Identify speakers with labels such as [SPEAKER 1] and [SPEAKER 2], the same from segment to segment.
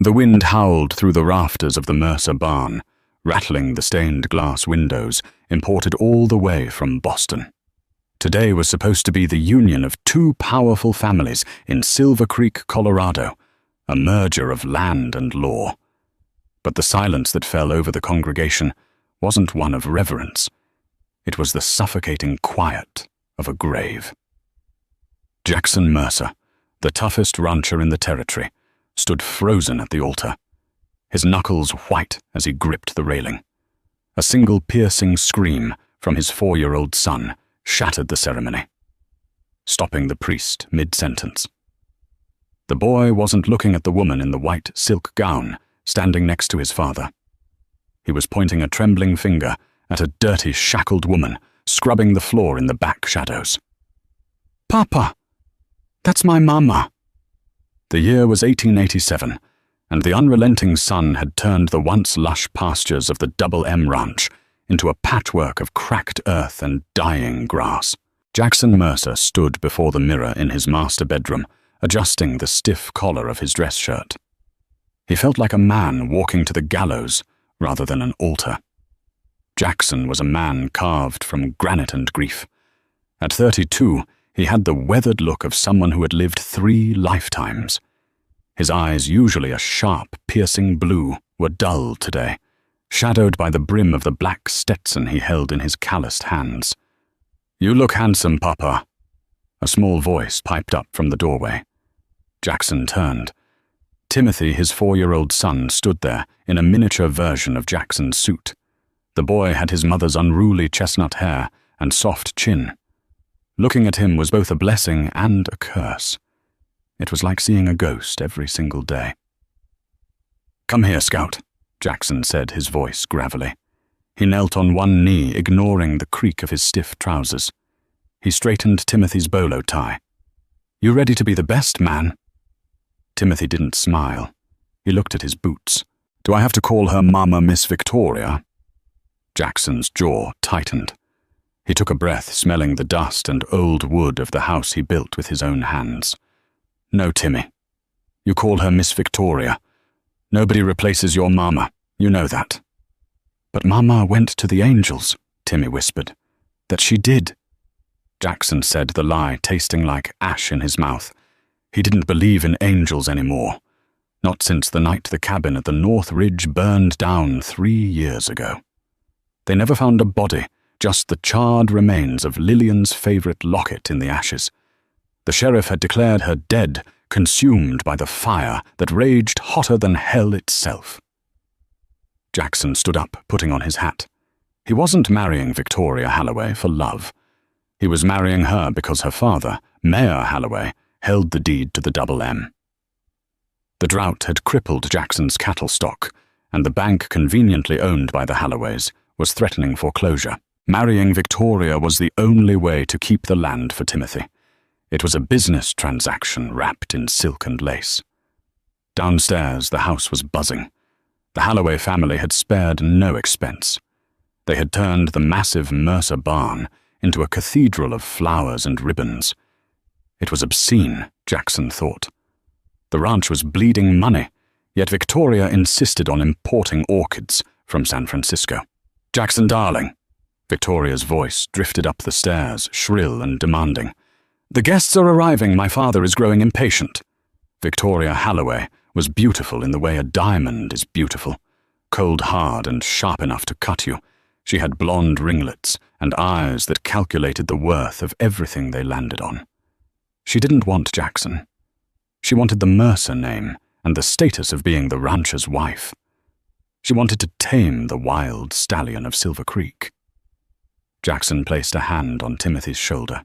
[SPEAKER 1] The wind howled through the rafters of the Mercer barn, rattling the stained glass windows imported all the way from Boston. Today was supposed to be the union of two powerful families in Silver Creek, Colorado, a merger of land and law. But the silence that fell over the congregation wasn't one of reverence. It was the suffocating quiet of a grave. Jackson Mercer, the toughest rancher in the territory, stood frozen at the altar, his knuckles white as he gripped the railing. A single piercing scream from his 4-year-old son shattered the ceremony, stopping the priest mid-sentence. The boy wasn't looking at the woman in the white silk gown standing next to his father. He was pointing a trembling finger at a dirty, shackled woman scrubbing the floor in the back shadows. "Papa, that's my mama." The year was 1887, and the unrelenting sun had turned the once lush pastures of the Double M Ranch into a patchwork of cracked earth and dying grass. Jackson Mercer stood before the mirror in his master bedroom, adjusting the stiff collar of his dress shirt. He felt like a man walking to the gallows rather than an altar. Jackson was a man carved from granite and grief. At 32, he had the weathered look of someone who had lived 3 lifetimes. His eyes, usually a sharp, piercing blue, were dull today, shadowed by the brim of the black Stetson he held in his calloused hands. "You look handsome, Papa," a small voice piped up from the doorway. Jackson turned. Timothy, his 4-year-old son, stood there in a miniature version of Jackson's suit. The boy had his mother's unruly chestnut hair and soft chin. Looking at him was both a blessing and a curse. It was like seeing a ghost every single day. "Come here, Scout," Jackson said, his voice gravelly. He knelt on one knee, ignoring the creak of his stiff trousers. He straightened Timothy's bolo tie. "You ready to be the best man?" Timothy didn't smile. He looked at his boots. "Do I have to call her Mama Miss Victoria?" Jackson's jaw tightened. He took a breath, smelling the dust and old wood of the house he built with his own hands. "No, Timmy. You call her Miss Victoria. Nobody replaces your Mama. You know that." "But Mama went to the angels," Timmy whispered. "That she did." Jackson said, the lie tasting like ash in his mouth. He didn't believe in angels anymore. Not since the night the cabin at the North Ridge burned down 3 years ago. They never found a body, just the charred remains of Lillian's favorite locket in the ashes. The sheriff had declared her dead, consumed by the fire that raged hotter than hell itself. Jackson stood up, putting on his hat. He wasn't marrying Victoria Halloway for love. He was marrying her because her father, Mayor Halloway, held the deed to the Double M. The drought had crippled Jackson's cattle stock, and the bank conveniently owned by the Halloways was threatening foreclosure. Marrying Victoria was the only way to keep the land for Timothy. It was a business transaction wrapped in silk and lace. Downstairs, the house was buzzing. The Halloway family had spared no expense. They had turned the massive Mercer barn into a cathedral of flowers and ribbons. It was obscene, Jackson thought. The ranch was bleeding money, yet Victoria insisted on importing orchids from San Francisco. "Jackson, darling," Victoria's voice drifted up the stairs, shrill and demanding. "The guests are arriving. My father is growing impatient." Victoria Halloway was beautiful in the way a diamond is beautiful, cold hard and sharp enough to cut you. She had blonde ringlets and eyes that calculated the worth of everything they landed on. She didn't want Jackson. She wanted the Mercer name and the status of being the rancher's wife. She wanted to tame the wild stallion of Silver Creek. Jackson placed a hand on Timothy's shoulder.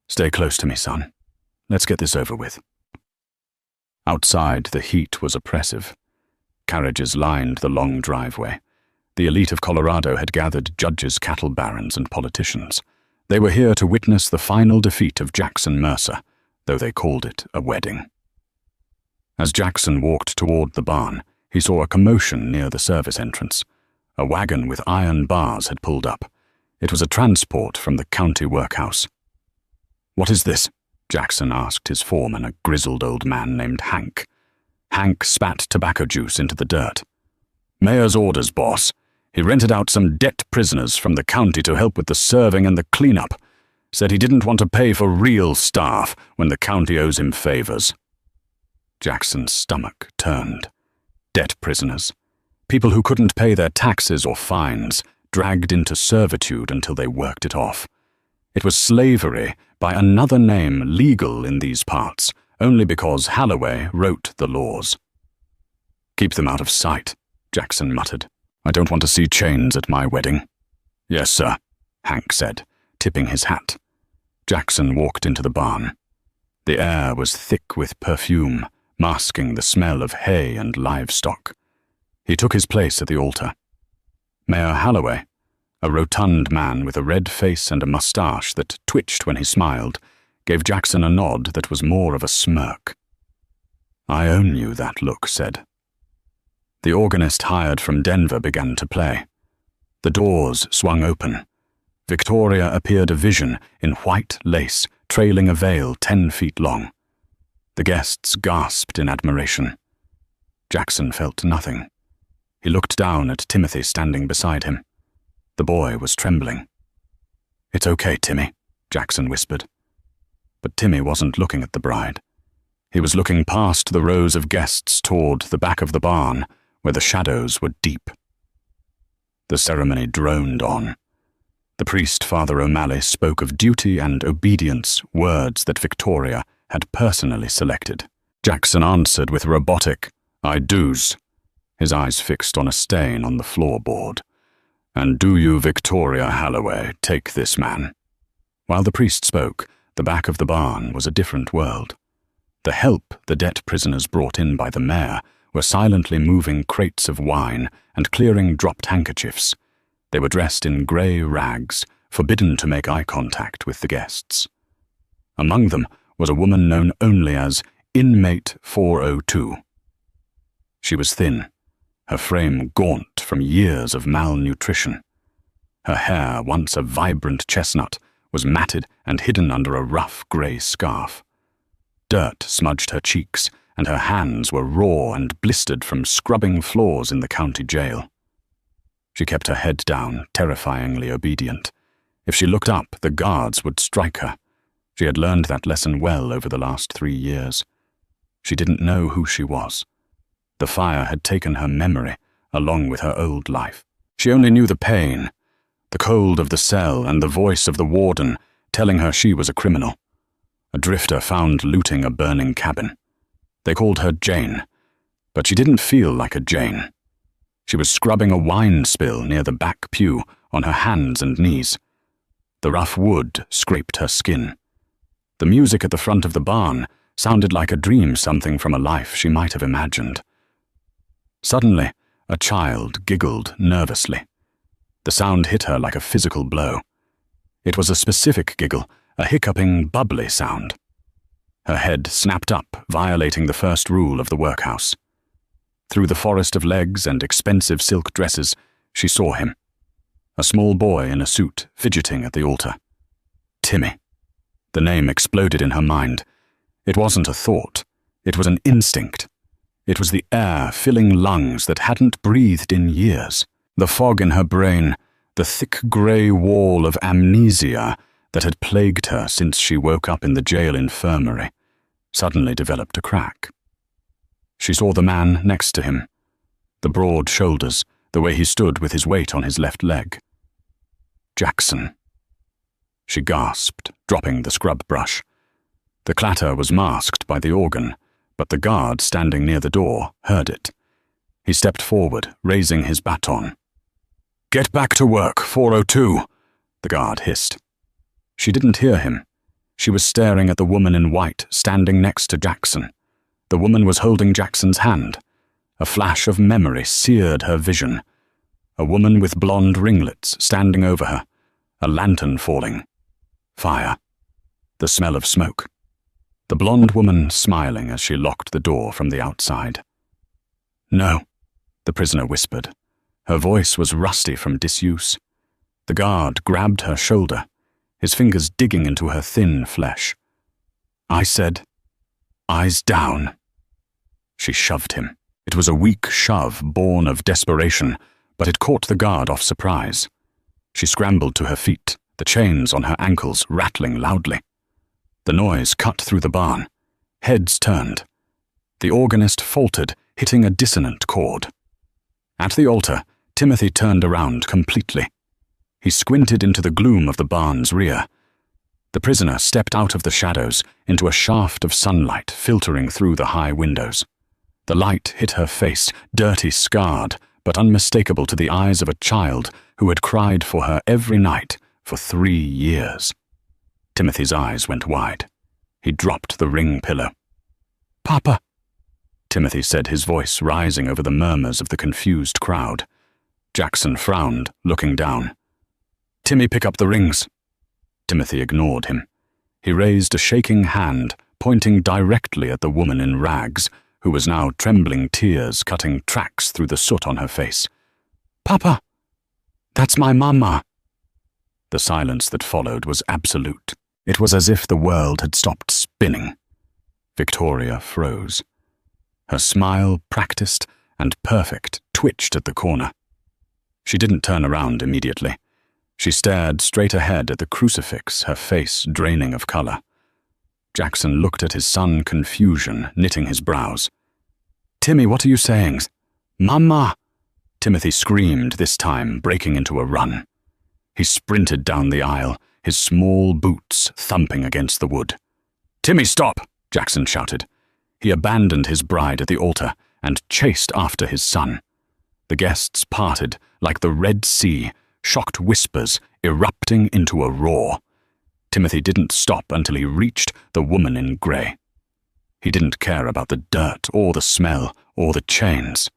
[SPEAKER 1] "Stay close to me, son. Let's get this over with." Outside, the heat was oppressive. Carriages lined the long driveway. The elite of Colorado had gathered judges, cattle barons, and politicians. They were here to witness the final defeat of Jackson Mercer, though they called it a wedding. As Jackson walked toward the barn, he saw a commotion near the service entrance. A wagon with iron bars had pulled up. It was a transport from the county workhouse. "What is this?" Jackson asked his foreman, a grizzled old man named Hank. Hank spat tobacco juice into the dirt. "Mayor's orders, boss. He rented out some debt prisoners from the county to help with the serving and the cleanup. Said he didn't want to pay for real staff when the county owes him favors." Jackson's stomach turned. Debt prisoners. People who couldn't pay their taxes or fines, dragged into servitude until they worked it off. It was slavery, by another name, legal in these parts, only because Holloway wrote the laws. "Keep them out of sight," Jackson muttered. "I don't want to see chains at my wedding." "Yes, sir," Hank said, tipping his hat. Jackson walked into the barn. The air was thick with perfume, masking the smell of hay and livestock. He took his place at the altar. Mayor Holloway, a rotund man with a red face and a mustache that twitched when he smiled, gave Jackson a nod that was more of a smirk. "I own you," that look said. The organist hired from Denver began to play. The doors swung open. Victoria appeared a vision in white lace, trailing a veil 10 feet long. The guests gasped in admiration. Jackson felt nothing. He looked down at Timothy standing beside him. The boy was trembling. "It's okay, Timmy," Jackson whispered. But Timmy wasn't looking at the bride. He was looking past the rows of guests toward the back of the barn, where the shadows were deep. The ceremony droned on. The priest, Father O'Malley, spoke of duty and obedience, words that Victoria had personally selected. Jackson answered with robotic, "I do's," his eyes fixed on a stain on the floorboard. "And do you, Victoria Holloway, take this man?" While the priest spoke, the back of the barn was a different world. The help the debt prisoners brought in by the mayor were silently moving crates of wine and clearing dropped handkerchiefs. They were dressed in grey rags, forbidden to make eye contact with the guests. Among them was a woman known only as Inmate 402. She was thin, her frame gaunt from years of malnutrition. Her hair, once a vibrant chestnut, was matted and hidden under a rough grey scarf. Dirt smudged her cheeks, and her hands were raw and blistered from scrubbing floors in the county jail. She kept her head down, terrifyingly obedient. If she looked up, the guards would strike her. She had learned that lesson well over the last 3 years. She didn't know who she was. The fire had taken her memory, along with her old life. She only knew the pain, the cold of the cell and the voice of the warden telling her she was a criminal. A drifter found looting a burning cabin. They called her Jane, but she didn't feel like a Jane. She was scrubbing a wine spill near the back pew on her hands and knees. The rough wood scraped her skin. The music at the front of the barn sounded like a dream, something from a life she might have imagined. Suddenly, a child giggled nervously. The sound hit her like a physical blow. It was a specific giggle, a hiccuping, bubbly sound. Her head snapped up, violating the first rule of the workhouse. Through the forest of legs and expensive silk dresses, she saw him. A small boy in a suit, fidgeting at the altar. Timmy. The name exploded in her mind. It wasn't a thought. It was an instinct. It was the air filling lungs that hadn't breathed in years. The fog in her brain, the thick grey wall of amnesia that had plagued her since she woke up in the jail infirmary, suddenly developed a crack. She saw the man next to him, the broad shoulders, the way he stood with his weight on his left leg. Jackson. She gasped, dropping the scrub brush. The clatter was masked by the organ, but the guard standing near the door heard it. He stepped forward, raising his baton. "Get back to work, 402, the guard hissed. She didn't hear him. She was staring at the woman in white standing next to Jackson. The woman was holding Jackson's hand. A flash of memory seared her vision. A woman with blonde ringlets standing over her. A lantern falling. Fire. The smell of smoke. The blonde woman smiling as she locked the door from the outside. "No," the prisoner whispered. Her voice was rusty from disuse. The guard grabbed her shoulder, his fingers digging into her thin flesh. "I said, eyes down." She shoved him. It was a weak shove born of desperation, but it caught the guard off surprise. She scrambled to her feet, the chains on her ankles rattling loudly. The noise cut through the barn. Heads turned. The organist faltered, hitting a dissonant chord. At the altar, Timothy turned around completely. He squinted into the gloom of the barn's rear. The prisoner stepped out of the shadows into a shaft of sunlight filtering through the high windows. The light hit her face, dirty, scarred, but unmistakable to the eyes of a child who had cried for her every night for 3 years. Timothy's eyes went wide. He dropped the ring pillow. "Papa," Timothy said, his voice rising over the murmurs of the confused crowd. Jackson frowned, looking down. "Timmy, pick up the rings." Timothy ignored him. He raised a shaking hand, pointing directly at the woman in rags, who was now trembling, tears cutting tracks through the soot on her face. "Papa, that's my mama." The silence that followed was absolute. It was as if the world had stopped spinning. Victoria froze. Her smile, practiced and perfect, twitched at the corner. She didn't turn around immediately. She stared straight ahead at the crucifix, her face draining of color. Jackson looked at his son, confusion knitting his brows. "Timmy, what are you saying?" "Mama!" Timothy screamed this time, breaking into a run. He sprinted down the aisle, his small boots thumping against the wood. "Timmy, stop!" Jackson shouted. He abandoned his bride at the altar and chased after his son. The guests parted like the Red Sea, shocked whispers erupting into a roar. Timothy didn't stop until he reached the woman in grey. He didn't care about the dirt or the smell or the chains.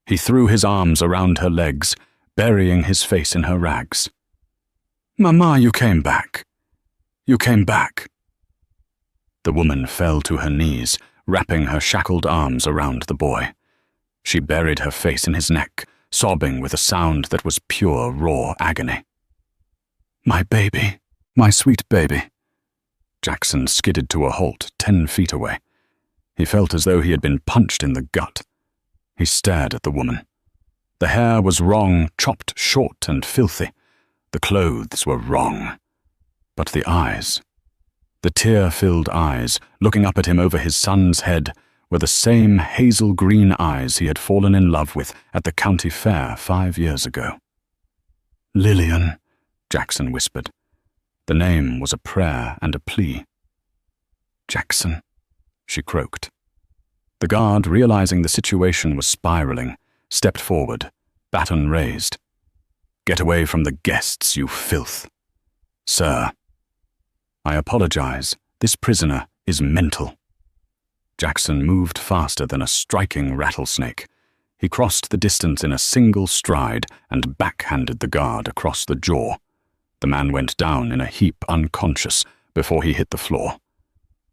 [SPEAKER 1] He threw his arms around her legs, burying his face in her rags. "Mama, you came back. You came back." The woman fell to her knees, wrapping her shackled arms around the boy. She buried her face in his neck, sobbing with a sound that was pure, raw agony. "My baby, my sweet baby." Jackson skidded to a halt 10 feet away. He felt as though he had been punched in the gut. He stared at the woman. The hair was wrong, chopped short and filthy. The clothes were wrong. But the eyes, the tear-filled eyes, looking up at him over his son's head, were the same hazel-green eyes he had fallen in love with at the county fair 5 years ago. "Lillian," Jackson whispered. The name was a prayer and a plea. "Jackson," she croaked. The guard, realizing the situation was spiraling, stepped forward, baton raised. "Get away from the guests, you filth." "Sir." "I apologize. This prisoner is mental." Jackson moved faster than a striking rattlesnake. He crossed the distance in a single stride and backhanded the guard across the jaw. The man went down in a heap unconscious before he hit the floor.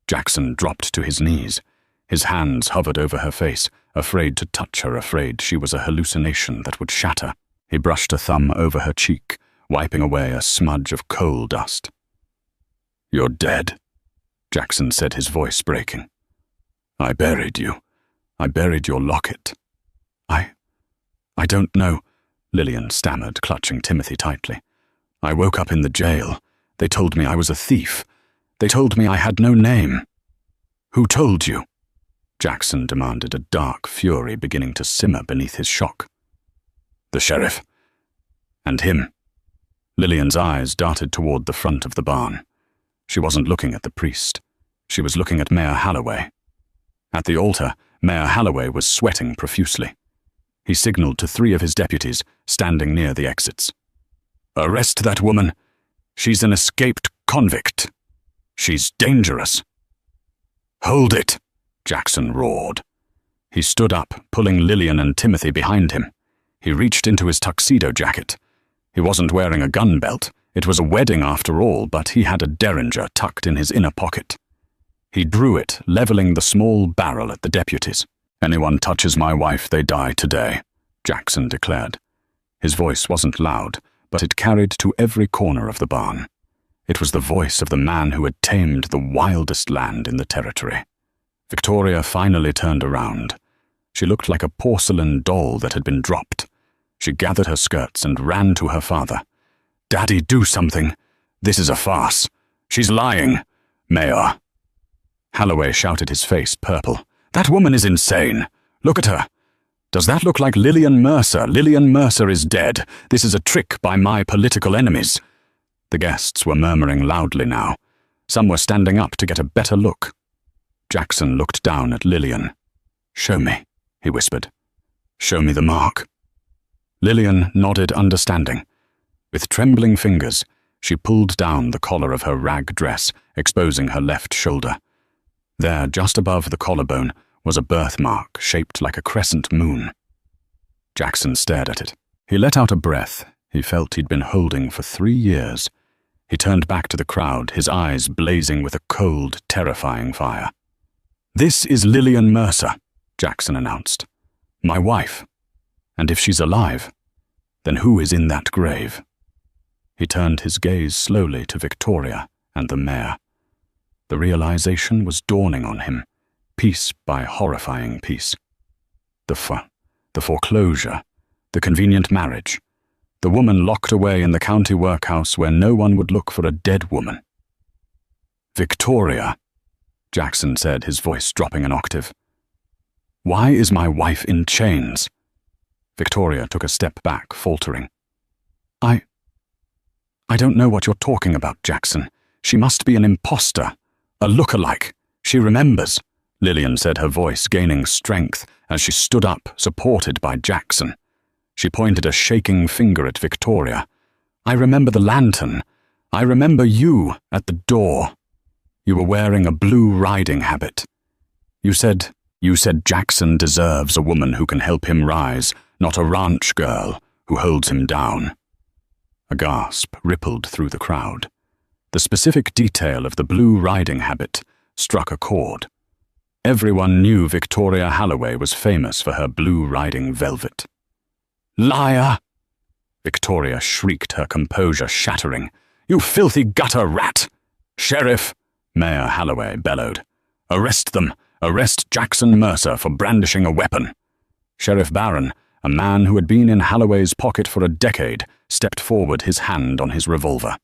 [SPEAKER 1] Jackson dropped to his knees. His hands hovered over her face, afraid to touch her, afraid she was a hallucination that would shatter. He brushed a thumb over her cheek, wiping away a smudge of coal dust. "You're dead," Jackson said, his voice breaking. "I buried you. I buried your locket." I don't know," Lillian stammered, clutching Timothy tightly. "I woke up in the jail. They told me I was a thief. They told me I had no name." "Who told you?" Jackson demanded, a dark fury beginning to simmer beneath his shock. "The sheriff. And him." Lillian's eyes darted toward the front of the barn. She wasn't looking at the priest. She was looking at Mayor Halloway. At the altar, Mayor Halloway was sweating profusely. He signaled to 3 of his deputies, standing near the exits. "Arrest that woman. She's an escaped convict. She's dangerous." "Hold it," Jackson roared. He stood up, pulling Lillian and Timothy behind him. He reached into his tuxedo jacket. He wasn't wearing a gun belt. It was a wedding after all, but he had a derringer tucked in his inner pocket. He drew it, leveling the small barrel at the deputies. "Anyone touches my wife, they die today," Jackson declared. His voice wasn't loud, but it carried to every corner of the barn. It was the voice of the man who had tamed the wildest land in the territory. Victoria finally turned around, She looked like a porcelain doll that had been dropped. She gathered her skirts and ran to her father. "Daddy, do something. This is a farce. She's lying. Mayor." Halloway shouted, his face purple. "That woman is insane. Look at her. Does that look like Lillian Mercer? Lillian Mercer is dead. This is a trick by my political enemies." The guests were murmuring loudly now. Some were standing up to get a better look. Jackson looked down at Lillian. "Show me," he whispered. "Show me the mark." Lillian nodded understanding. With trembling fingers, she pulled down the collar of her rag dress, exposing her left shoulder. There, just above the collarbone, was a birthmark shaped like a crescent moon. Jackson stared at it. He let out a breath he felt he'd been holding for 3 years. He turned back to the crowd, his eyes blazing with a cold, terrifying fire. "This is Lillian Mercer," Jackson announced. "My wife. And if she's alive, then who is in that grave?" He turned his gaze slowly to Victoria and the mayor. The realization was dawning on him, piece by horrifying piece. The foreclosure, the convenient marriage, the woman locked away in the county workhouse where no one would look for a dead woman. "Victoria," Jackson said, his voice dropping an octave. "Why is my wife in chains?" Victoria took a step back, faltering. I don't know what you're talking about, Jackson. She must be an imposter, a look-alike. She remembers," Lillian said, her voice gaining strength as she stood up, supported by Jackson. She pointed a shaking finger at Victoria. "I remember the lantern. I remember you at the door. You were wearing a blue riding habit. You said Jackson deserves a woman who can help him rise, not a ranch girl who holds him down." A gasp rippled through the crowd. The specific detail of the blue riding habit struck a chord. Everyone knew Victoria Halloway was famous for her blue riding velvet. "Liar!" Victoria shrieked, her composure shattering. "You filthy gutter rat!" "Sheriff!" Mayor Halloway bellowed. "Arrest them! Arrest Jackson Mercer for brandishing a weapon!" Sheriff Barron, a man who had been in Halloway's pocket for a decade, stepped forward, his hand on his revolver.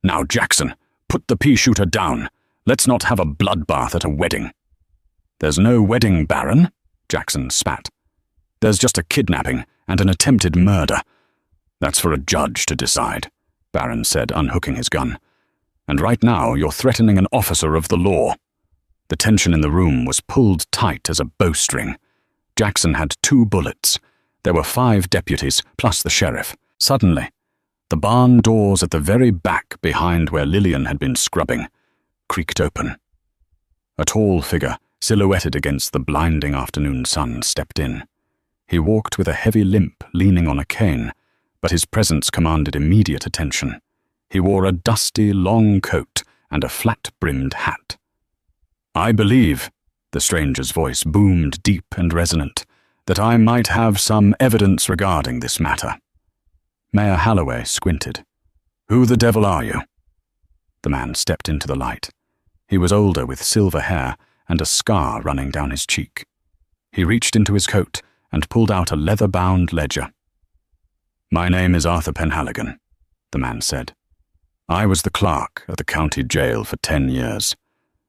[SPEAKER 1] "Now, Jackson, put the pea-shooter down. Let's not have a bloodbath at a wedding." "There's no wedding, Barron," Jackson spat. "There's just a kidnapping and an attempted murder." "That's for a judge to decide," Barron said, unhooking his gun. "And right now you're threatening an officer of the law." The tension in the room was pulled tight as a bowstring. Jackson had 2 bullets. There were 5 deputies, plus the sheriff. Suddenly, the barn doors at the very back behind where Lillian had been scrubbing creaked open. A tall figure, silhouetted against the blinding afternoon sun, stepped in. He walked with a heavy limp, leaning on a cane, but his presence commanded immediate attention. He wore a dusty, long coat and a flat-brimmed hat. "I believe," the stranger's voice boomed deep and resonant, "that I might have some evidence regarding this matter." Mayor Halloway squinted. "Who the devil are you?" The man stepped into the light. He was older, with silver hair and a scar running down his cheek. He reached into his coat and pulled out a leather-bound ledger. "My name is Arthur Penhaligon," the man said. "I was the clerk at the county jail for 10 years,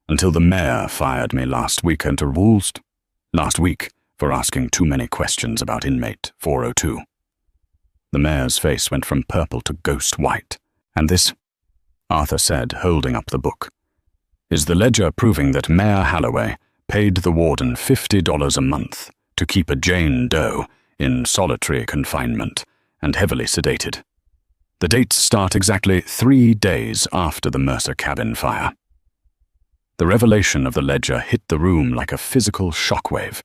[SPEAKER 1] until the mayor fired me last week for asking too many questions about inmate 402. The mayor's face went from purple to ghost white. "And this," Arthur said, holding up the book, "is the ledger proving that Mayor Halloway paid the warden $50 a month to keep a Jane Doe in solitary confinement and heavily sedated. The dates start exactly 3 days after the Mercer cabin fire." The revelation of the ledger hit the room like a physical shockwave.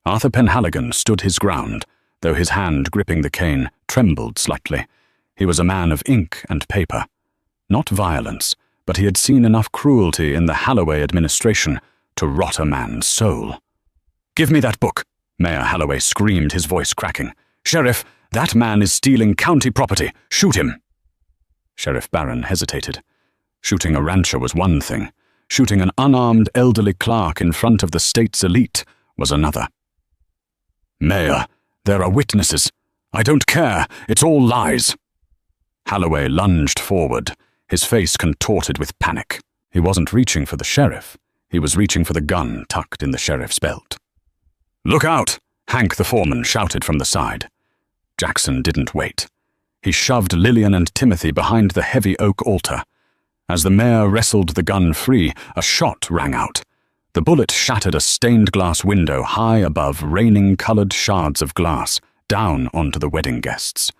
[SPEAKER 1] Arthur Penhaligon stood his ground, though his hand gripping the cane trembled slightly. He was a man of ink and paper. Not violence, but he had seen enough cruelty in the Halloway administration to rot a man's soul. "Give me that book," Mayor Halloway screamed, his voice cracking. "Sheriff, that man is stealing county property. Shoot him." Sheriff Barron hesitated. Shooting a rancher was one thing. Shooting an unarmed elderly clerk in front of the state's elite was another. "Mayor, there are witnesses. I don't care. It's all lies." Halloway lunged forward, his face contorted with panic. He wasn't reaching for the sheriff. He was reaching for the gun tucked in the sheriff's belt. "Look out!" Hank the foreman shouted from the side. Jackson didn't wait. He shoved Lillian and Timothy behind the heavy oak altar. As the mayor wrestled the gun free, a shot rang out. The bullet shattered a stained glass window high above raining colored shards of glass, down onto the wedding guests.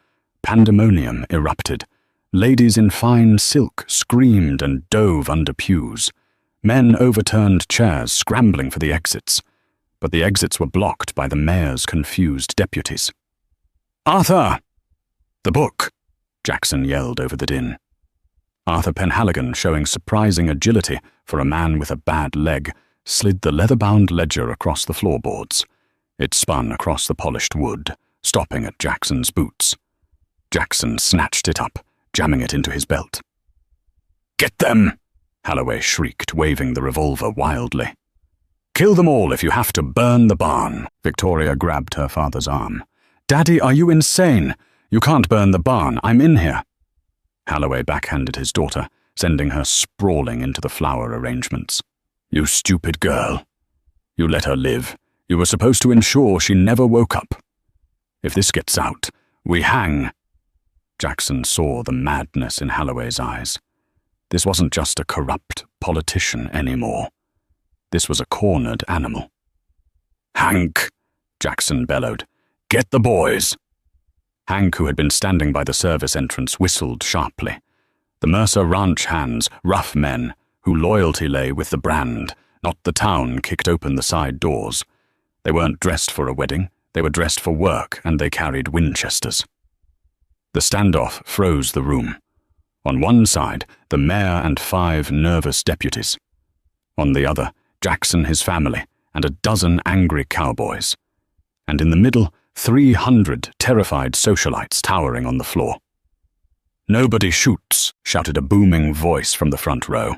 [SPEAKER 1] Pandemonium erupted. Ladies in fine silk screamed and dove under pews. Men overturned chairs, scrambling for the exits. But the exits were blocked by the mayor's confused deputies. "Arthur!" "The book!" Jackson yelled over the din. Arthur Penhaligon, showing surprising agility for a man with a bad leg, slid the leather-bound ledger across the floorboards. It spun across the polished wood, stopping at Jackson's boots. Jackson snatched it up, jamming it into his belt. "Get them!" Halloway shrieked, waving the revolver wildly. "Kill them all if you have to burn the barn." Victoria grabbed her father's arm. "Daddy, are you insane? You can't burn the barn. I'm in here." Halloway backhanded his daughter, sending her sprawling into the flower arrangements. "You stupid girl. You let her live. You were supposed to ensure she never woke up. If this gets out, we hang." Jackson saw the madness in Halloway's eyes. This wasn't just a corrupt politician anymore. This was a cornered animal. "Hank!" Jackson bellowed. "Get the boys!" Hank, who had been standing by the service entrance, whistled sharply. The Mercer ranch hands, rough men, whose loyalty lay with the brand, not the town, kicked open the side doors. They weren't dressed for a wedding, they were dressed for work, and they carried Winchesters. The standoff froze the room. On one side, the mayor and 5 nervous deputies. On the other, Jackson, his family, and a dozen angry cowboys. And in the middle, 300 terrified socialites towering on the floor. "Nobody shoots," shouted a booming voice from the front row.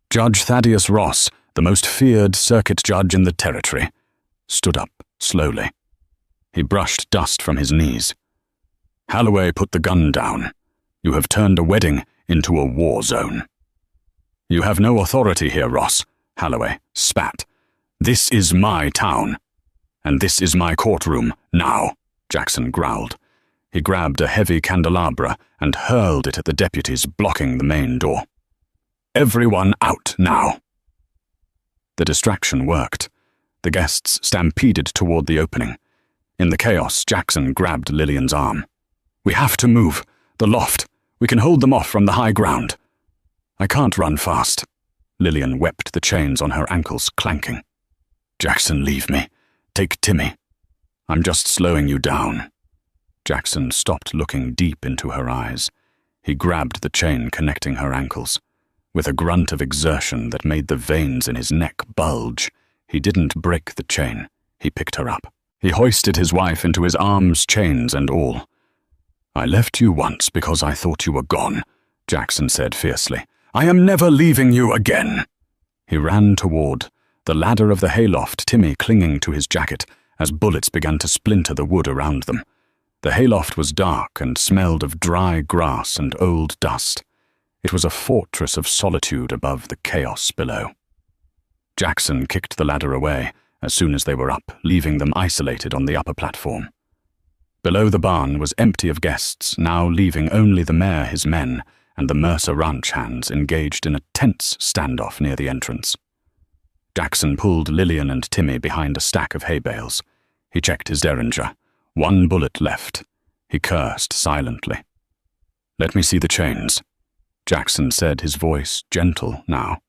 [SPEAKER 1] Judge Thaddeus Ross, the most feared circuit judge in the territory, stood up slowly. He brushed dust from his knees. "Halloway, put the gun down. You have turned a wedding into a war zone." "You have no authority here, Ross," Halloway spat. "This is my town. And this is my courtroom, now," Jackson growled. He grabbed a heavy candelabra and hurled it at the deputies blocking the main door. "Everyone out, now." The distraction worked. The guests stampeded toward the opening. In the chaos, Jackson grabbed Lillian's arm. "We have to move. The loft. We can hold them off from the high ground." "I can't run fast." Lillian wept, the chains on her ankles clanking. "Jackson, leave me. Take Timmy. I'm just slowing you down." Jackson stopped looking deep into her eyes. He grabbed the chain connecting her ankles. With a grunt of exertion that made the veins in his neck bulge, he didn't break the chain. He picked her up. He hoisted his wife into his arms, chains and all. "I left you once because I thought you were gone," Jackson said fiercely. "I am never leaving you again." He ran toward the ladder of the hayloft, Timmy clinging to his jacket as bullets began to splinter the wood around them. The hayloft was dark and smelled of dry grass and old dust. It was a fortress of solitude above the chaos below. Jackson kicked the ladder away as soon as they were up, leaving them isolated on the upper platform. Below the barn was empty of guests, now leaving only the mayor, his men, and the Mercer ranch hands engaged in a tense standoff near the entrance. Jackson pulled Lillian and Timmy behind a stack of hay bales. He checked his derringer. 1 bullet left. He cursed silently. "Let me see the chains," Jackson said, his voice gentle now.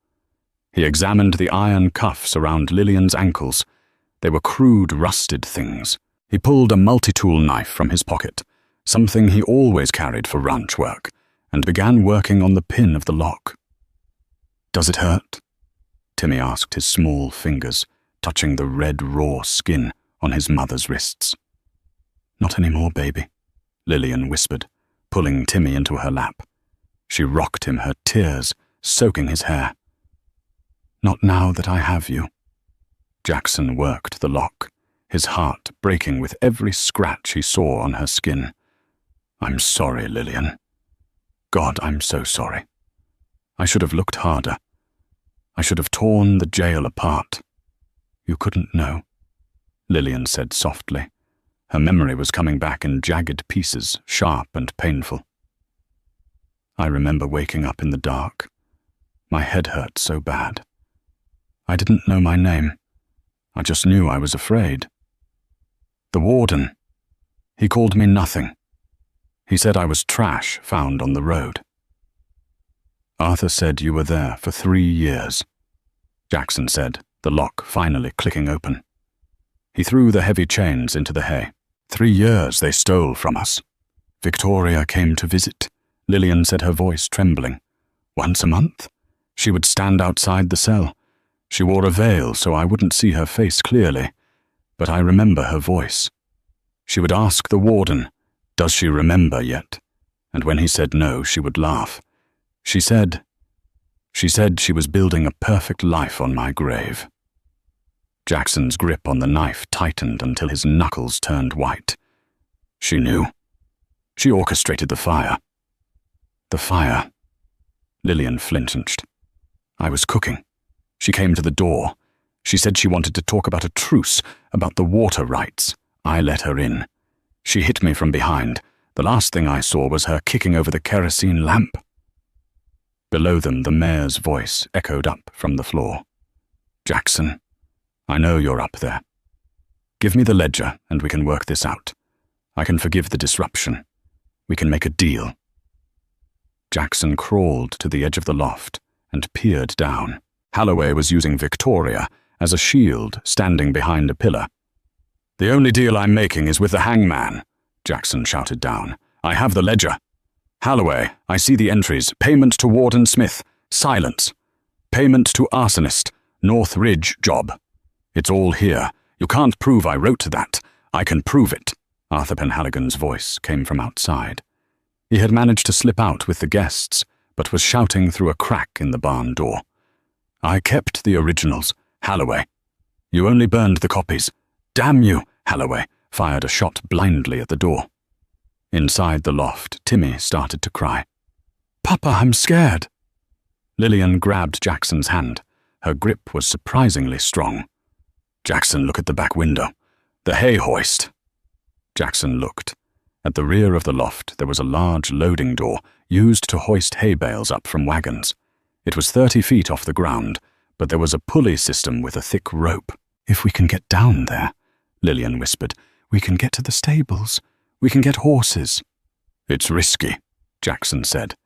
[SPEAKER 1] He examined the iron cuffs around Lillian's ankles. They were crude, rusted things. He pulled a multi-tool knife from his pocket, something he always carried for ranch work, and began working on the pin of the lock. "Does it hurt?" Timmy asked, his small fingers touching the red, raw skin on his mother's wrists. "Not anymore, baby," Lillian whispered, pulling Timmy into her lap. She rocked him, her tears soaking his hair. "Not now that I have you." Jackson worked the lock. his heart breaking with every scratch he saw on her skin. "I'm sorry, Lillian. God, I'm so sorry. I should have looked harder. I should have torn the jail apart. You couldn't know," Lillian said softly. Her memory was coming back in jagged pieces, sharp and painful. "I remember waking up in the dark. My head hurt so bad. I didn't know my name. I just knew I was afraid. The warden, he called me nothing. He said I was trash found on the road." "Arthur said you were there for 3 years," Jackson said, the lock finally clicking open. He threw the heavy chains into the hay. 3 years they stole from us. Victoria came to visit," Lillian said, her voice trembling. "Once a month? She would stand outside the cell. She wore a veil so I wouldn't see her face clearly, but I remember her voice. She would ask the warden, 'Does she remember yet?' And when he said no, she would laugh. She said she was building a perfect life on my grave." Jackson's grip on the knife tightened until his knuckles turned white. "She knew. She orchestrated the fire." "The fire?" Lillian flinched. "I was cooking. She came to the door. She said she wanted to talk about a truce, about the water rights. I let her in. She hit me from behind. The last thing I saw was her kicking over the kerosene lamp." Below them, the mayor's voice echoed up from the floor. "Jackson, I know you're up there. Give me the ledger and we can work this out. I can forgive the disruption. We can make a deal." Jackson crawled to the edge of the loft and peered down. Holloway was using Victoria as a shield standing behind a pillar. "The only deal I'm making is with the hangman," Jackson shouted down. "I have the ledger. Holloway, I see the entries. Payment to Warden Smith. Silence. Payment to arsonist. North Ridge job. It's all here. You can't prove I wrote that. I can prove it." Arthur Penhaligon's voice came from outside. He had managed to slip out with the guests, but was shouting through a crack in the barn door. "I kept the originals, Holloway. You only burned the copies. Damn you!" Holloway fired a shot blindly at the door. Inside the loft, Timmy started to cry. "Papa, I'm scared." Lillian grabbed Jackson's hand. Her grip was surprisingly strong. "Jackson, look at the back window. The hay hoist." Jackson looked. At the rear of the loft, there was a large loading door used to hoist hay bales up from wagons. It was 30 feet off the ground, but there was a pulley system with a thick rope. "If we can get down there," Lillian whispered, "we can get to the stables. We can get horses." "It's risky," Jackson said.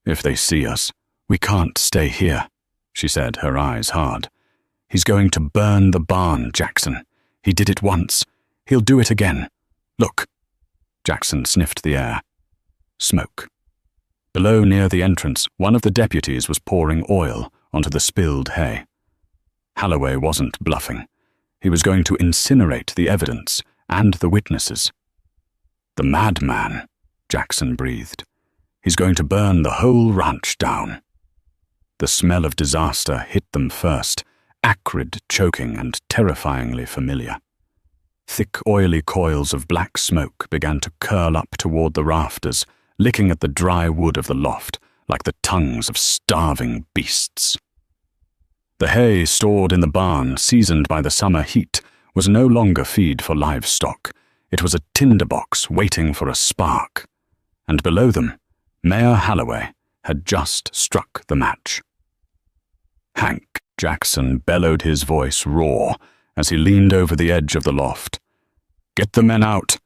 [SPEAKER 1] "If they see us, we can't stay here," she said, her eyes hard. "He's going to burn the barn, Jackson. He did it once. He'll do it again. Look." Jackson sniffed the air. Smoke. Below, near the entrance, one of the deputies was pouring oil onto the spilled hay. Holloway wasn't bluffing. He was going to incinerate the evidence and the witnesses. "The madman," Jackson breathed. "He's going to burn the whole ranch down." The smell of disaster hit them first, acrid, choking, and terrifyingly familiar. Thick, oily coils of black smoke began to curl up toward the rafters, licking at the dry wood of the loft like the tongues of starving beasts. The hay stored in the barn, seasoned by the summer heat, was no longer feed for livestock. It was a tinderbox waiting for a spark. And below them, Mayor Holloway had just struck the match. "Hank," Jackson bellowed, his voice raw, as he leaned over the edge of the loft. "Get the men out.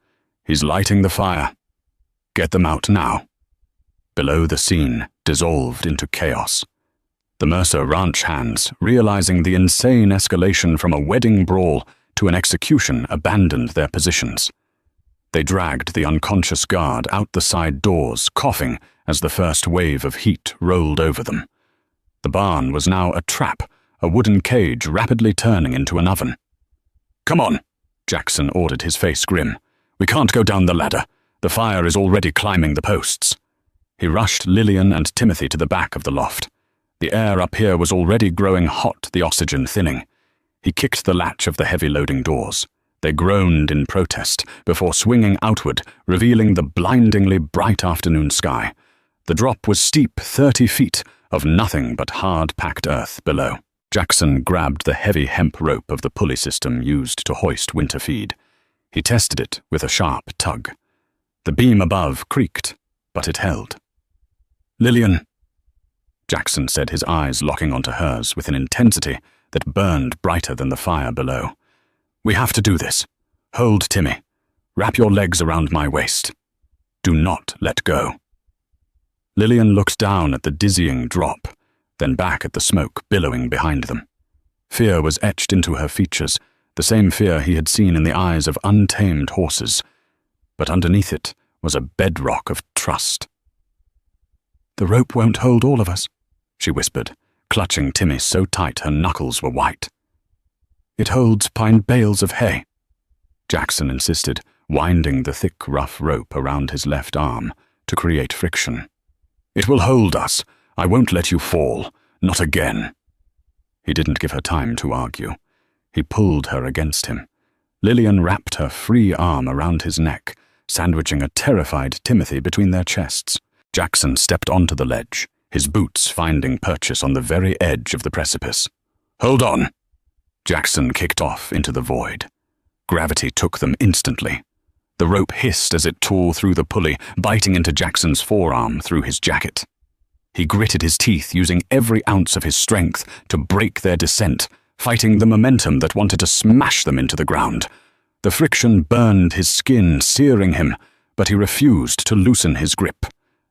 [SPEAKER 1] He's lighting the fire. Get them out now." Below, the scene dissolved into chaos. The Mercer ranch hands, realizing the insane escalation from a wedding brawl to an execution, abandoned their positions. They dragged the unconscious guard out the side doors, coughing as the first wave of heat rolled over them. The barn was now a trap, a wooden cage rapidly turning into an oven. "Come on," Jackson ordered, his face grim. "We can't go down the ladder. The fire is already climbing the posts." He rushed Lillian and Timothy to the back of the loft. The air up here was already growing hot, the oxygen thinning. He kicked the latch of the heavy loading doors. They groaned in protest before swinging outward, revealing the blindingly bright afternoon sky. The drop was steep 30 feet of nothing but hard-packed earth below. Jackson grabbed the heavy hemp rope of the pulley system used to hoist winter feed. He tested it with a sharp tug. The beam above creaked, but it held. "Lillian," Jackson said, his eyes locking onto hers with an intensity that burned brighter than the fire below. "We have to do this. Hold Timmy. Wrap your legs around my waist. Do not let go." Lillian looked down at the dizzying drop, then back at the smoke billowing behind them. Fear was etched into her features, the same fear he had seen in the eyes of untamed horses. But underneath it was a bedrock of trust. "The rope won't hold all of us," she whispered, clutching Timmy so tight her knuckles were white. "It holds pine bales of hay," Jackson insisted, winding the thick, rough rope around his left arm to create friction. "It will hold us. I won't let you fall. Not again." He didn't give her time to argue. He pulled her against him. Lillian wrapped her free arm around his neck, sandwiching a terrified Timothy between their chests. Jackson stepped onto the ledge, his boots finding purchase on the very edge of the precipice. "Hold on!" Jackson kicked off into the void. Gravity took them instantly. The rope hissed as it tore through the pulley, biting into Jackson's forearm through his jacket. He gritted his teeth, using every ounce of his strength to break their descent, fighting the momentum that wanted to smash them into the ground. The friction burned his skin, searing him, but he refused to loosen his grip.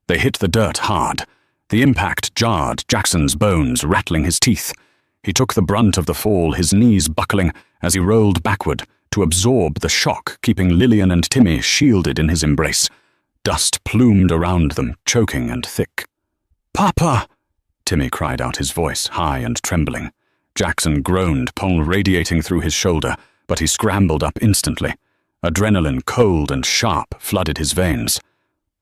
[SPEAKER 1] They hit the dirt hard. The impact jarred Jackson's bones, rattling his teeth. He took the brunt of the fall, his knees buckling as he rolled backward to absorb the shock, keeping Lillian and Timmy shielded in his embrace. Dust plumed around them, choking and thick. "Papa!" Timmy cried out, his voice high and trembling. Jackson groaned, pulse radiating through his shoulder, but he scrambled up instantly. Adrenaline, cold and sharp, flooded his veins.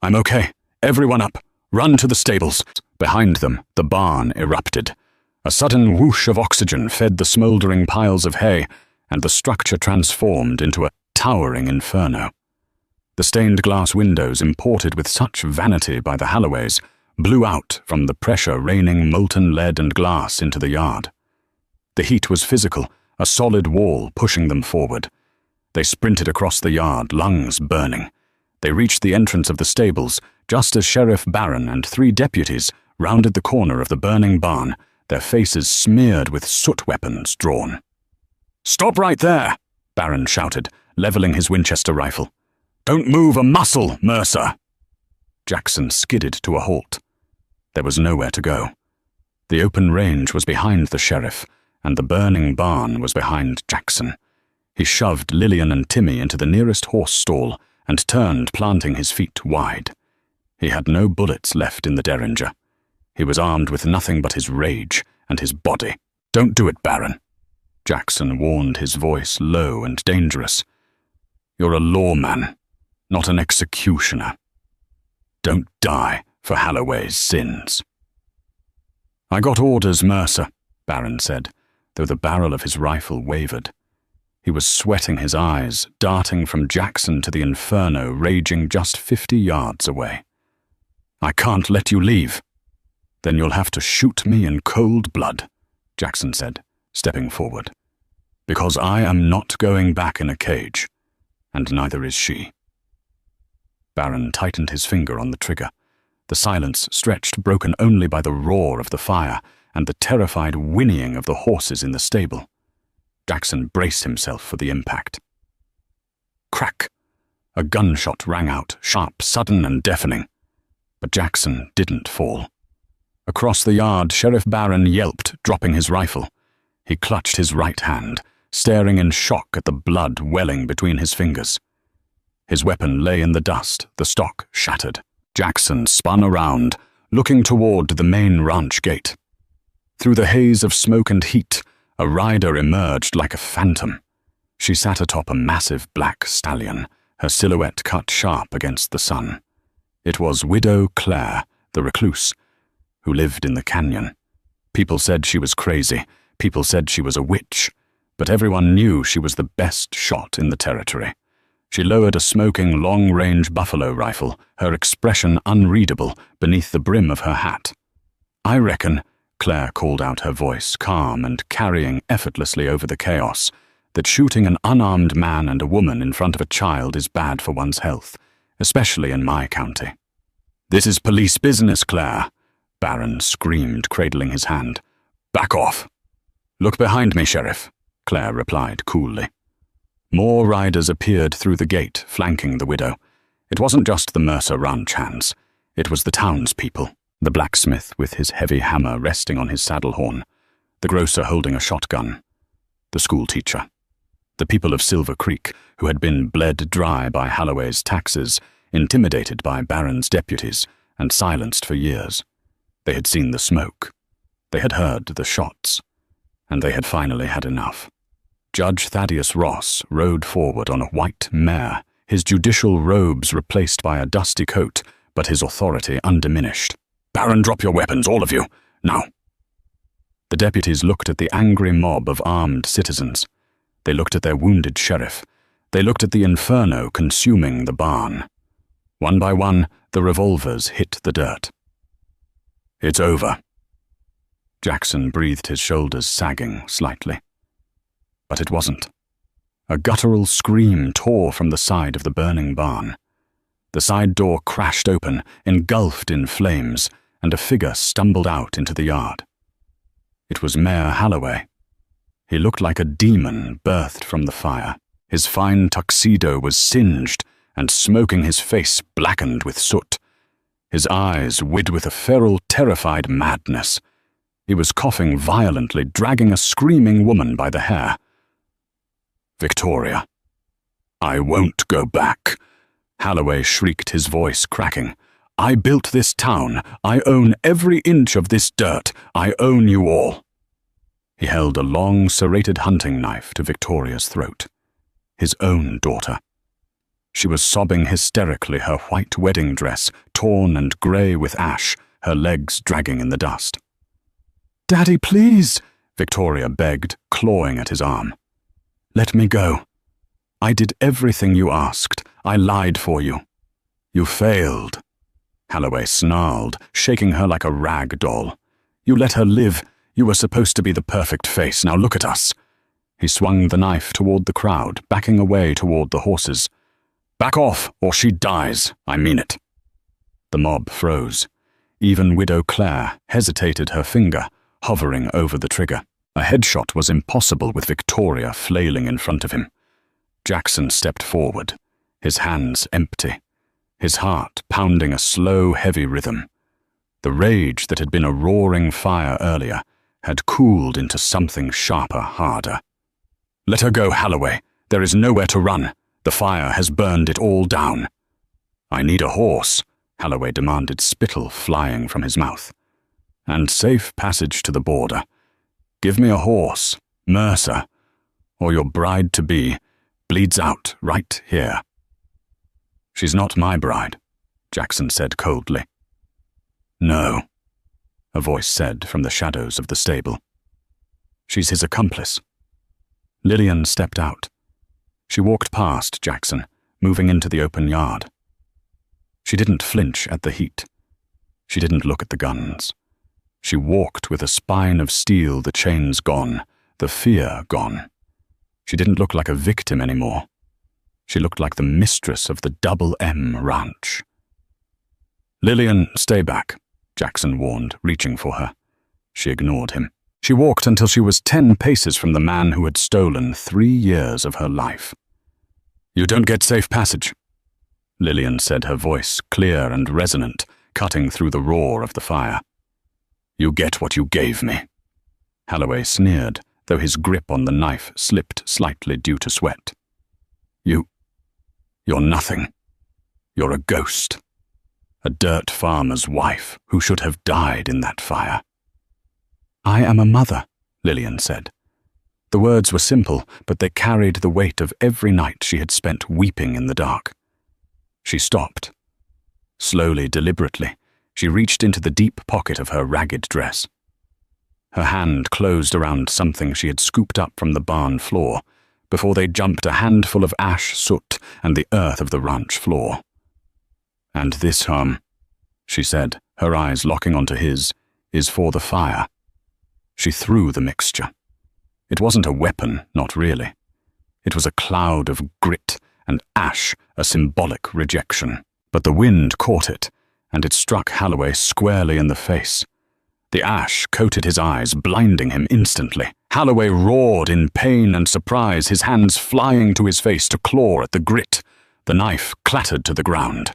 [SPEAKER 1] "I'm okay. Everyone up. Run to the stables." Behind them, the barn erupted. A sudden whoosh of oxygen fed the smoldering piles of hay, and the structure transformed into a towering inferno. The stained glass windows, imported with such vanity by the Halloways, blew out from the pressure raining molten lead and glass into the yard. The heat was physical, a solid wall pushing them forward. They sprinted across the yard, lungs burning. They reached the entrance of the stables just as Sheriff Barron and 3 deputies rounded the corner of the burning barn, their faces smeared with soot weapons drawn. "Stop right there!" Barron shouted, leveling his Winchester rifle. "Don't move a muscle, Mercer!" Jackson skidded to a halt. There was nowhere to go. The open range was behind the sheriff, and the burning barn was behind Jackson. He shoved Lillian and Timmy into the nearest horse stall and turned, planting his feet wide. He had no bullets left in the Derringer. He was armed with nothing but his rage and his body. "Don't do it, Barron," Jackson warned, his voice low and dangerous. "You're a lawman, not an executioner. Don't die for Halloway's sins." "I got orders, Mercer," Barron said, though the barrel of his rifle wavered. He was sweating his eyes, darting from Jackson to the inferno raging just 50 yards away. "I can't let you leave." "Then you'll have to shoot me in cold blood," Jackson said, stepping forward. "Because I am not going back in a cage, and neither is she." Barron tightened his finger on the trigger. The silence stretched, broken only by the roar of the fire and the terrified whinnying of the horses in the stable. Jackson braced himself for the impact. Crack! A gunshot rang out, sharp, sudden, and deafening. But Jackson didn't fall. Across the yard, Sheriff Barron yelped, dropping his rifle. He clutched his right hand, staring in shock at the blood welling between his fingers. His weapon lay in the dust, the stock shattered. Jackson spun around, looking toward the main ranch gate. Through the haze of smoke and heat, a rider emerged like a phantom. She sat atop a massive black stallion, her silhouette cut sharp against the sun. It was Widow Clare, the recluse, who lived in the canyon. People said she was crazy. People said she was a witch. but everyone knew she was the best shot in the territory. She lowered a smoking long-range buffalo rifle, her expression unreadable, beneath the brim of her hat. "I reckon," Claire called out, her voice calm and carrying effortlessly over the chaos, "that shooting an unarmed man and a woman in front of a child is bad for one's health, especially in my county." "This is police business, Claire," Barron screamed, cradling his hand. "Back off." "Look behind me, Sheriff," Claire replied coolly. More riders appeared through the gate, flanking the widow. It wasn't just the Mercer ranch hands. It was the townspeople, the blacksmith with his heavy hammer resting on his saddle horn, the grocer holding a shotgun, the schoolteacher, the people of Silver Creek who had been bled dry by Holloway's taxes, intimidated by Barron's deputies, and silenced for years. They had seen the smoke. They had heard the shots. And they had finally had enough. Judge Thaddeus Ross rode forward on a white mare, his judicial robes replaced by a dusty coat, but his authority undiminished. "Barron, drop your weapons, all of you, now." The deputies looked at the angry mob of armed citizens. They looked at their wounded sheriff. They looked at the inferno consuming the barn. One by one, the revolvers hit the dirt. "It's over." Jackson breathed, his shoulders sagging slightly. But it wasn't. A guttural scream tore from the side of the burning barn. The side door crashed open, engulfed in flames, and a figure stumbled out into the yard. It was Mayor Holloway. He looked like a demon birthed from the fire. His fine tuxedo was singed, and smoking, his face blackened with soot. His eyes wid with a feral, terrified madness. He was coughing violently, dragging a screaming woman by the hair. "Victoria." "I won't go back," Holloway shrieked, his voice cracking. "I built this town. I own every inch of this dirt. I own you all." He held a long, serrated hunting knife to Victoria's throat. His own daughter. She was sobbing hysterically, her white wedding dress torn and grey with ash, her legs dragging in the dust. "Daddy, please," Victoria begged, clawing at his arm. "Let me go. I did everything you asked. I lied for you." "You failed," Holloway snarled, shaking her like a rag doll. "You let her live. You were supposed to be the perfect face. Now look at us." He swung the knife toward the crowd, backing away toward the horses. "Back off, or she dies. I mean it." The mob froze. Even Widow Claire hesitated, her finger hovering over the trigger. A headshot was impossible with Victoria flailing in front of him. Jackson stepped forward, his hands empty, his heart pounding a slow, heavy rhythm. The rage that had been a roaring fire earlier had cooled into something sharper, harder. "Let her go, Holloway. There is nowhere to run. The fire has burned it all down." "I need a horse," Holloway demanded, spittle flying from his mouth. "And safe passage to the border. Give me a horse, Mercer, or your bride-to-be bleeds out right here." "She's not my bride," Jackson said coldly. "No," a voice said from the shadows of the stable. "She's his accomplice." Lillian stepped out. She walked past Jackson, moving into the open yard. She didn't flinch at the heat. She didn't look at the guns. She walked with a spine of steel, the chains gone, the fear gone. She didn't look like a victim anymore. She looked like the mistress of the Double M Ranch. "Lillian, stay back," Jackson warned, reaching for her. She ignored him. She walked until she was 10 paces from the man who had stolen 3 years of her life. "You don't get safe passage," Lillian said, her voice clear and resonant, cutting through the roar of the fire. "You get what you gave me." Holloway sneered, though his grip on the knife slipped slightly due to sweat. You're nothing. You're a ghost. A dirt farmer's wife who should have died in that fire." "I am a mother," Lillian said. The words were simple, but they carried the weight of every night she had spent weeping in the dark. She stopped. Slowly, deliberately, she reached into the deep pocket of her ragged dress. Her hand closed around something she had scooped up from the barn floor before they jumped a handful of ash, soot, and the earth of the ranch floor. "And this, she said, her eyes locking onto his, "is for the fire." She threw the mixture. It wasn't a weapon, not really. It was a cloud of grit and ash, a symbolic rejection. But the wind caught it, and it struck Halloway squarely in the face. The ash coated his eyes, blinding him instantly. Halloway roared in pain and surprise, his hands flying to his face to claw at the grit. The knife clattered to the ground.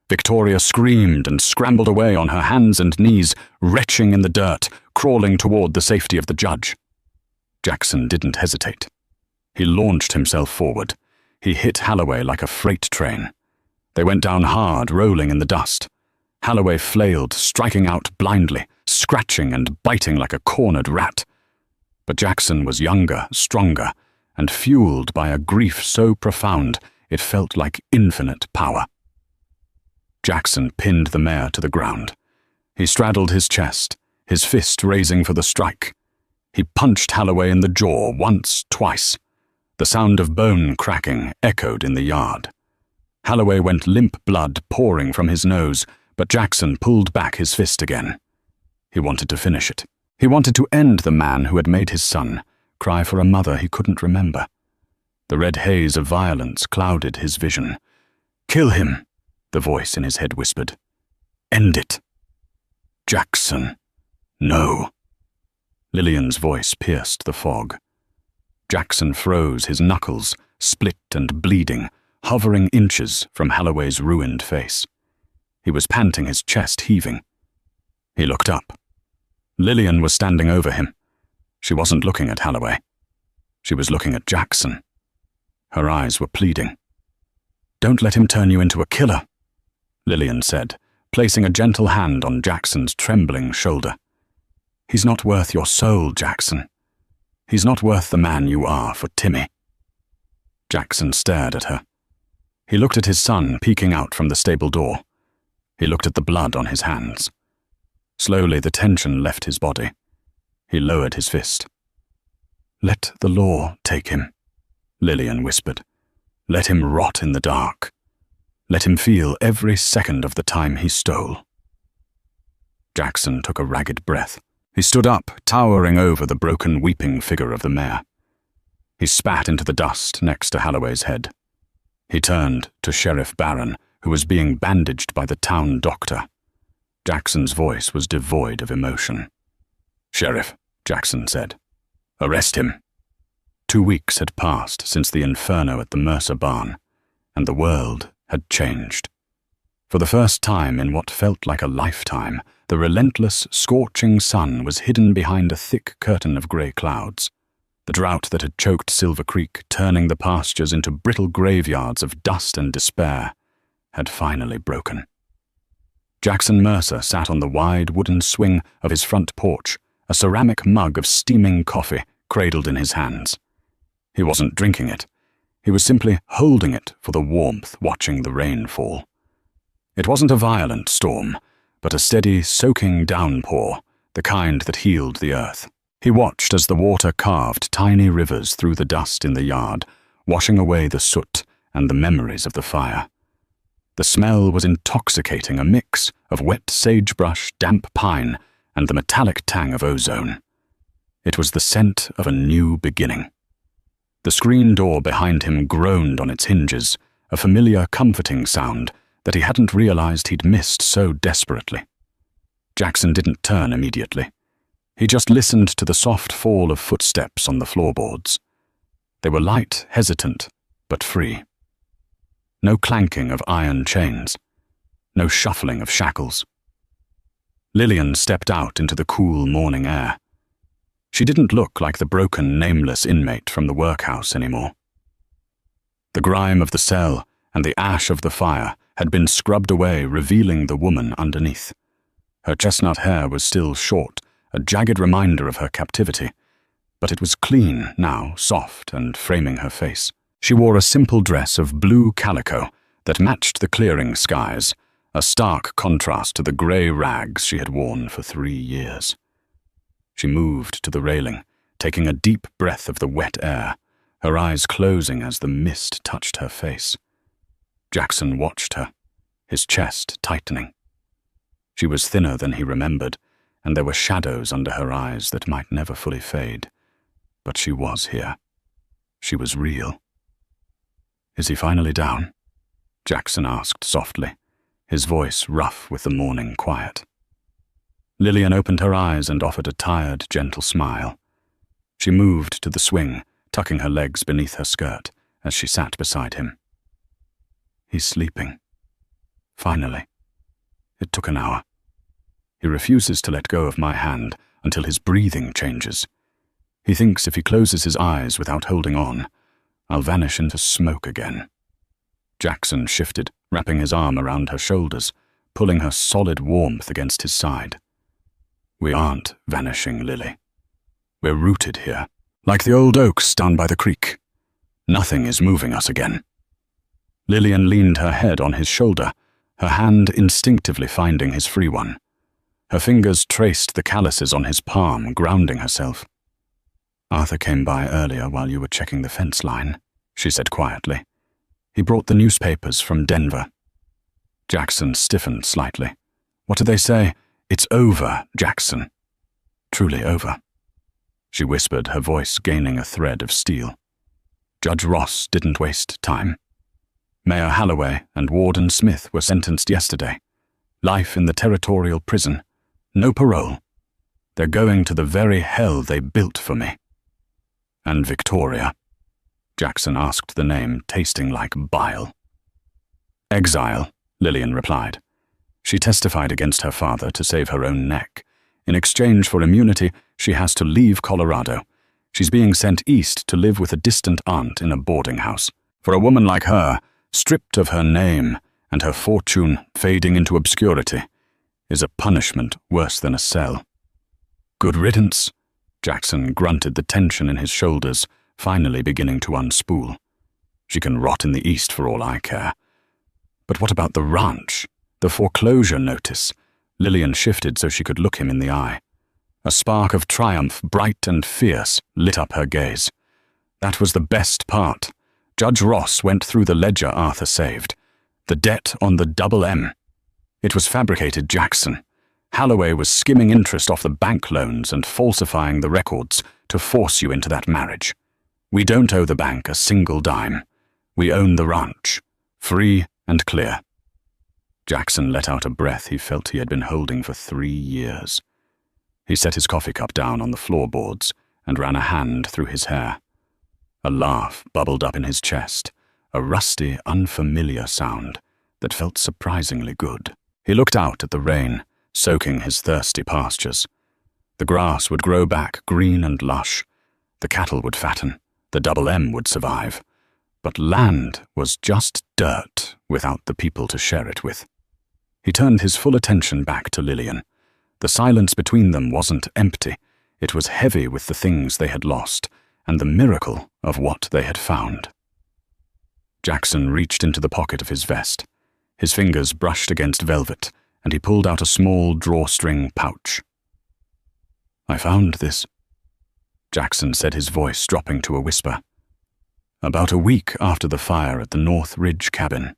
[SPEAKER 1] Victoria screamed and scrambled away on her hands and knees, retching in the dirt, crawling toward the safety of the judge. Jackson didn't hesitate. He launched himself forward. He hit Halloway like a freight train. They went down hard, rolling in the dust. Halloway flailed, striking out blindly, scratching and biting like a cornered rat. But Jackson was younger, stronger, and fueled by a grief so profound it felt like infinite power. Jackson pinned the mare to the ground. He straddled his chest, his fist raising for the strike. He punched Halloway in the jaw once, twice. The sound of bone cracking echoed in the yard. Halloway went limp, blood pouring from his nose, but Jackson pulled back his fist again. He wanted to finish it. He wanted to end the man who had made his son cry for a mother he couldn't remember. The red haze of violence clouded his vision. "Kill him," the voice in his head whispered. "End it." "Jackson, no." Lillian's voice pierced the fog. Jackson froze, his knuckles split and bleeding, hovering inches from Halloway's ruined face. He was panting, his chest heaving. He looked up. Lillian was standing over him. She wasn't looking at Halloway. She was looking at Jackson. Her eyes were pleading. "Don't let him turn you into a killer," Lillian said, placing a gentle hand on Jackson's trembling shoulder. "He's not worth your soul, Jackson. He's not worth the man you are for Timmy." Jackson stared at her. He looked at his son peeking out from the stable door. He looked at the blood on his hands. Slowly the tension left his body. He lowered his fist. "Let the law take him," Lillian whispered. "Let him rot in the dark. Let him feel every second of the time he stole." Jackson took a ragged breath. He stood up, towering over the broken, weeping figure of the mare. He spat into the dust next to Halloway's head. He turned to Sheriff Barron, who was being bandaged by the town doctor. Jackson's voice was devoid of emotion. "Sheriff," Jackson said, "arrest him." 2 weeks had passed since the inferno at the Mercer barn, and the world had changed. For the first time in what felt like a lifetime, the relentless, scorching sun was hidden behind a thick curtain of grey clouds. The drought that had choked Silver Creek, turning the pastures into brittle graveyards of dust and despair, had finally broken. Jackson Mercer sat on the wide wooden swing of his front porch, a ceramic mug of steaming coffee cradled in his hands. He wasn't drinking it. He was simply holding it for the warmth, watching the rain fall. It wasn't a violent storm, but a steady, soaking downpour, the kind that healed the earth. He watched as the water carved tiny rivers through the dust in the yard, washing away the soot and the memories of the fire. The smell was intoxicating, a mix of wet sagebrush, damp pine, and the metallic tang of ozone. It was the scent of a new beginning. The screen door behind him groaned on its hinges, a familiar, comforting sound that he hadn't realized he'd missed so desperately. Jackson didn't turn immediately. He just listened to the soft fall of footsteps on the floorboards. They were light, hesitant, but free. No clanking of iron chains. No shuffling of shackles. Lillian stepped out into the cool morning air. She didn't look like the broken, nameless inmate from the workhouse anymore. The grime of the cell and the ash of the fire had been scrubbed away, revealing the woman underneath. Her chestnut hair was still short, a jagged reminder of her captivity, but it was clean now, soft and framing her face. She wore a simple dress of blue calico that matched the clearing skies, a stark contrast to the grey rags she had worn for 3 years. She moved to the railing, taking a deep breath of the wet air, her eyes closing as the mist touched her face. Jackson watched her, his chest tightening. She was thinner than he remembered, and there were shadows under her eyes that might never fully fade. But she was here. She was real. "Is he finally down?" Jackson asked softly, his voice rough with the morning quiet. Lillian opened her eyes and offered a tired, gentle smile. She moved to the swing, tucking her legs beneath her skirt as she sat beside him. "He's sleeping. Finally. It took an hour. He refuses to let go of my hand until his breathing changes. He thinks if he closes his eyes without holding on, I'll vanish into smoke again." Jackson shifted, wrapping his arm around her shoulders, pulling her solid warmth against his side. "We aren't vanishing, Lily. We're rooted here, like the old oaks down by the creek. Nothing is moving us again." Lillian leaned her head on his shoulder, her hand instinctively finding his free one. Her fingers traced the calluses on his palm, grounding herself. "Arthur came by earlier while you were checking the fence line," she said quietly. "He brought the newspapers from Denver." Jackson stiffened slightly. "What did they say?" "It's over, Jackson. Truly over," she whispered, her voice gaining a thread of steel. "Judge Ross didn't waste time. Mayor Holloway and Warden Smith were sentenced yesterday. Life in the territorial prison. No parole. They're going to the very hell they built for me." "And Victoria?" Jackson asked the name, tasting like bile. "Exile," Lillian replied. "She testified against her father to save her own neck. In exchange for immunity, she has to leave Colorado. She's being sent east to live with a distant aunt in a boarding house. For a woman like her, stripped of her name and her fortune fading into obscurity, is a punishment worse than a cell." "Good riddance," Jackson grunted, the tension in his shoulders finally beginning to unspool. "She can rot in the east for all I care. But what about the ranch? The foreclosure notice?" Lillian shifted so she could look him in the eye. A spark of triumph, bright and fierce, lit up her gaze. "That was the best part. Judge Ross went through the ledger Arthur saved. The debt on the double M. It was fabricated, Jackson. Holloway was skimming interest off the bank loans and falsifying the records to force you into that marriage. We don't owe the bank a single dime. We own the ranch, free and clear." Jackson let out a breath he felt he had been holding for 3 years. He set his coffee cup down on the floorboards and ran a hand through his hair. A laugh bubbled up in his chest, a rusty, unfamiliar sound that felt surprisingly good. He looked out at the rain, soaking his thirsty pastures. The grass would grow back green and lush. The cattle would fatten. The double M would survive. But land was just dirt without the people to share it with. He turned his full attention back to Lillian. The silence between them wasn't empty. It was heavy with the things they had lost and the miracle of what they had found. Jackson reached into the pocket of his vest. His fingers brushed against velvet, and he pulled out a small drawstring pouch. "I found this," Jackson said, his voice dropping to a whisper. "About a week after the fire at the North Ridge cabin.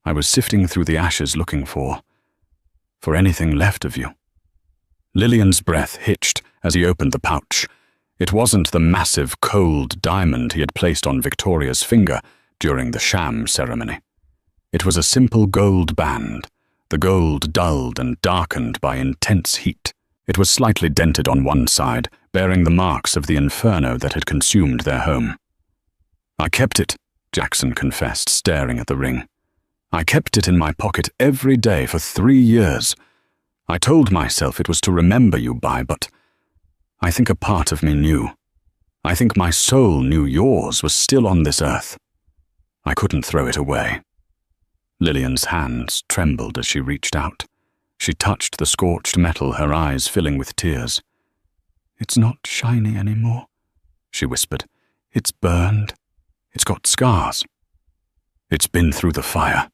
[SPEAKER 1] I was sifting through the ashes looking for anything left of you." Lillian's breath hitched as he opened the pouch. It wasn't the massive, cold diamond he had placed on Victoria's finger during the sham ceremony. It was a simple gold band, the gold dulled and darkened by intense heat. It was slightly dented on one side, bearing the marks of the inferno that had consumed their home. "I kept it," Jackson confessed, staring at the ring. "I kept it in my pocket every day for 3 years. I told myself it was to remember you by, but I think a part of me knew. I think my soul knew yours was still on this earth. I couldn't throw it away." Lillian's hands trembled as she reached out. She touched the scorched metal, her eyes filling with tears. "It's not shiny anymore," she whispered. "It's burned. It's got scars." "It's been through the fire,"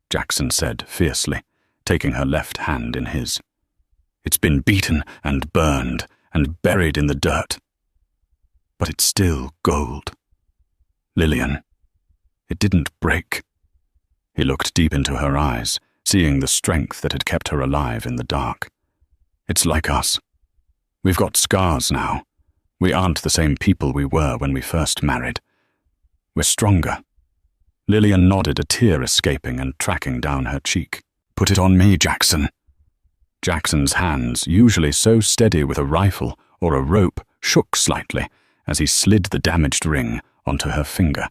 [SPEAKER 1] Jackson said fiercely, taking her left hand in his. "It's been beaten and burned and buried in the dirt. But it's still gold. Lillian. It didn't break. He looked deep into her eyes, seeing the strength that had kept her alive in the dark. It's like us. We've got scars now. We aren't the same people we were when we first married. We're stronger. Lillian nodded, a tear escaping and tracking down her cheek. Put it on me, Jackson. Jackson's hands, usually so steady with a rifle or a rope, shook slightly as he slid the damaged ring onto her finger.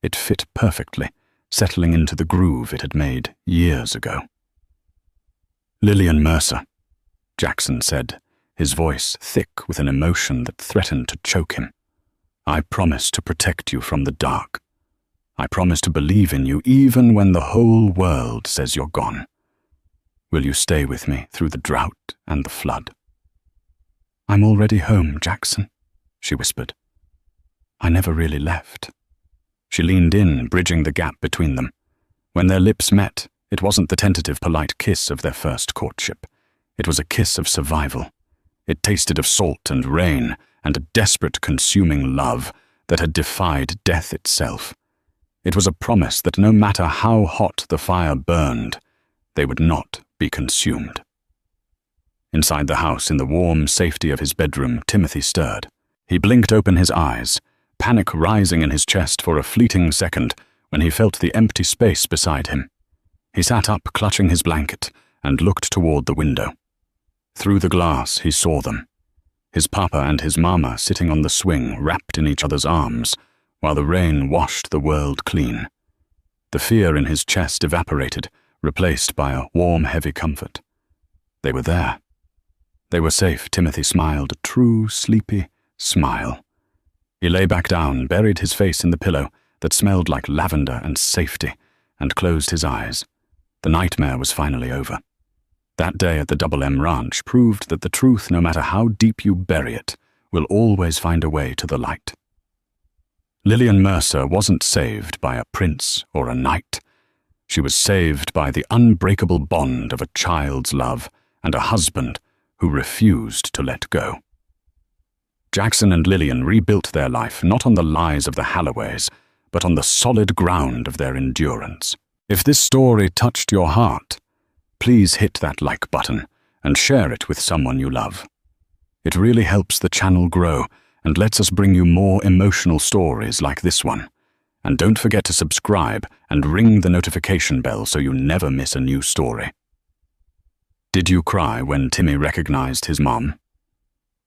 [SPEAKER 1] It fit perfectly, settling into the groove it had made years ago. Lillian Mercer, Jackson said, his voice thick with an emotion that threatened to choke him. I promise to protect you from the dark. I promise to believe in you even when the whole world says you're gone. Will you stay with me through the drought and the flood? I'm already home, Jackson, she whispered. I never really left. She leaned in, bridging the gap between them. When their lips met, it wasn't the tentative, polite kiss of their first courtship. It was a kiss of survival. It tasted of salt and rain and a desperate, consuming love that had defied death itself. It was a promise that no matter how hot the fire burned, they would not be consumed. Inside the house, in the warm safety of his bedroom, Timothy stirred. He blinked open his eyes, panic rising in his chest for a fleeting second when he felt the empty space beside him. He sat up, clutching his blanket, and looked toward the window. Through the glass, he saw them. His papa and his mama sitting on the swing, wrapped in each other's arms, while the rain washed the world clean. The fear in his chest evaporated, replaced by a warm, heavy comfort. They were there. They were safe. Timothy smiled, a true, sleepy smile. He lay back down, buried his face in the pillow that smelled like lavender and safety, and closed his eyes. The nightmare was finally over. That day at the Double M Ranch proved that the truth, no matter how deep you bury it, will always find a way to the light. Lillian Mercer wasn't saved by a prince or a knight. She was saved by the unbreakable bond of a child's love and a husband who refused to let go. Jackson and Lillian rebuilt their life not on the lies of the Halloways, but on the solid ground of their endurance. If this story touched your heart, please hit that like button and share it with someone you love. It really helps the channel grow and lets us bring you more emotional stories like this one. And don't forget to subscribe and ring the notification bell so you never miss a new story. Did you cry when Timmy recognized his mom?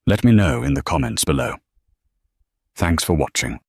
[SPEAKER 1] Let me know in the comments below. Thanks for watching.